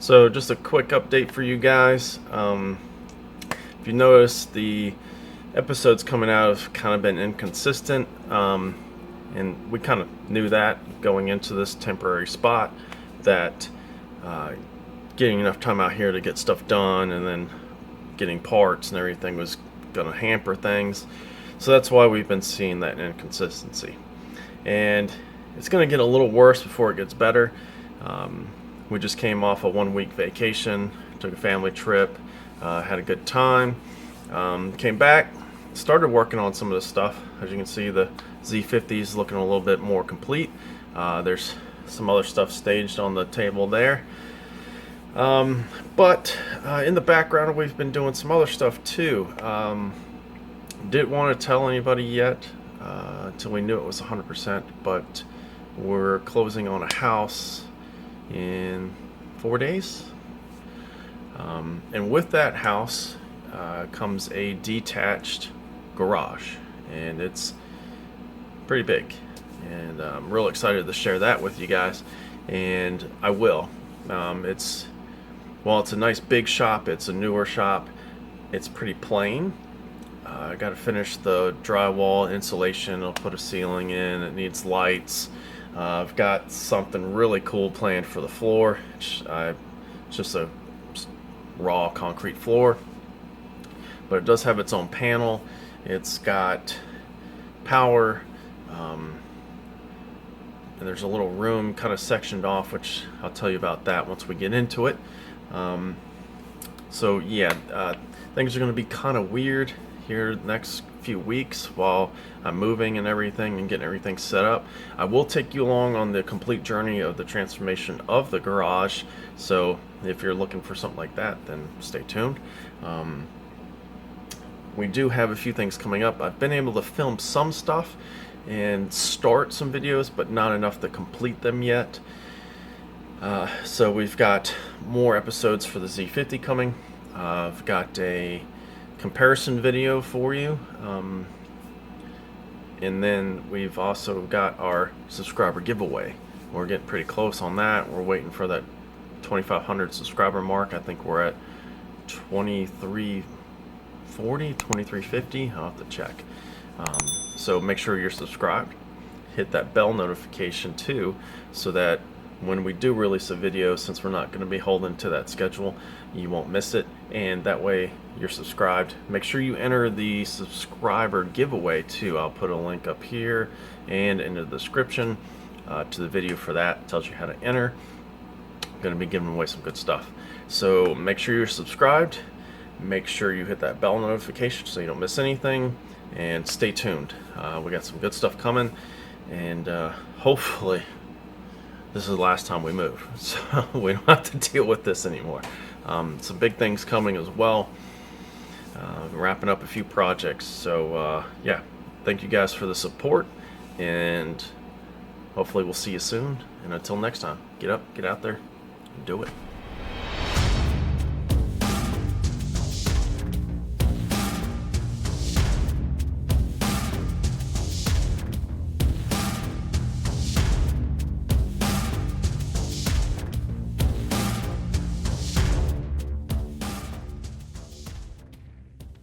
So just a quick update for you guys. If you notice, the episodes coming out have kind of been inconsistent, and we kind of knew that going into this temporary spot, that getting enough time out here to get stuff done and then getting parts and everything was going to hamper things. So that's why we've been seeing that inconsistency, and it's going to get a little worse before it gets better. We just came off a 1-week vacation, took a family trip, had a good time, came back, started working on some of this stuff. As you can see, the Z50 is looking a little bit more complete. There's some other stuff staged on the table there. But in the background, we've been doing some other stuff too. Didn't want to tell anybody yet until we knew it was 100%, but we're closing on a house in 4 days. And with that house comes a detached garage, and it's pretty big, and I'm real excited to share that with you guys, and I will. It's a nice big shop. It's a newer shop. It's pretty plain. I got to finish the drywall insulation. I'll put a ceiling in. It needs lights. I've got something really cool planned for the floor. It's just a raw concrete floor, but it does have its own panel. It's got power, and there's a little room kind of sectioned off, which I'll tell you about that once we get into it. So yeah, things are going to be kind of weird here the next few weeks while I'm moving and everything and getting everything set up. I will take you along on the complete journey of the transformation of the garage, so if you're looking for something like that, then stay tuned. We do have a few things coming up. I've been able to film some stuff and start some videos, but not enough to complete them yet. So we've got more episodes for the Z50 coming. I've got a comparison video for you, and then we've also got our subscriber giveaway. We're getting pretty close on that. We're waiting for that 2,500 subscriber mark. I think we're at 2340, 2350. I'll have to check. So make sure you're subscribed. Hit that bell notification too, so that when we do release a video, since we're not going to be holding to that schedule, you won't miss it, and that way you're subscribed. Make sure you enter the subscriber giveaway too. I'll put a link up here and in the description to the video for that. It tells you how to enter. I'm going to be giving away some good stuff, so make sure you're subscribed. Make sure you hit that bell notification so you don't miss anything, and stay tuned. We got some good stuff coming, and hopefully this is the last time we move, so we don't have to deal with this anymore. Some big things coming as well. Wrapping up a few projects. So yeah, thank you guys for the support, and hopefully we'll see you soon. And until next time, get up, get out there, and do it.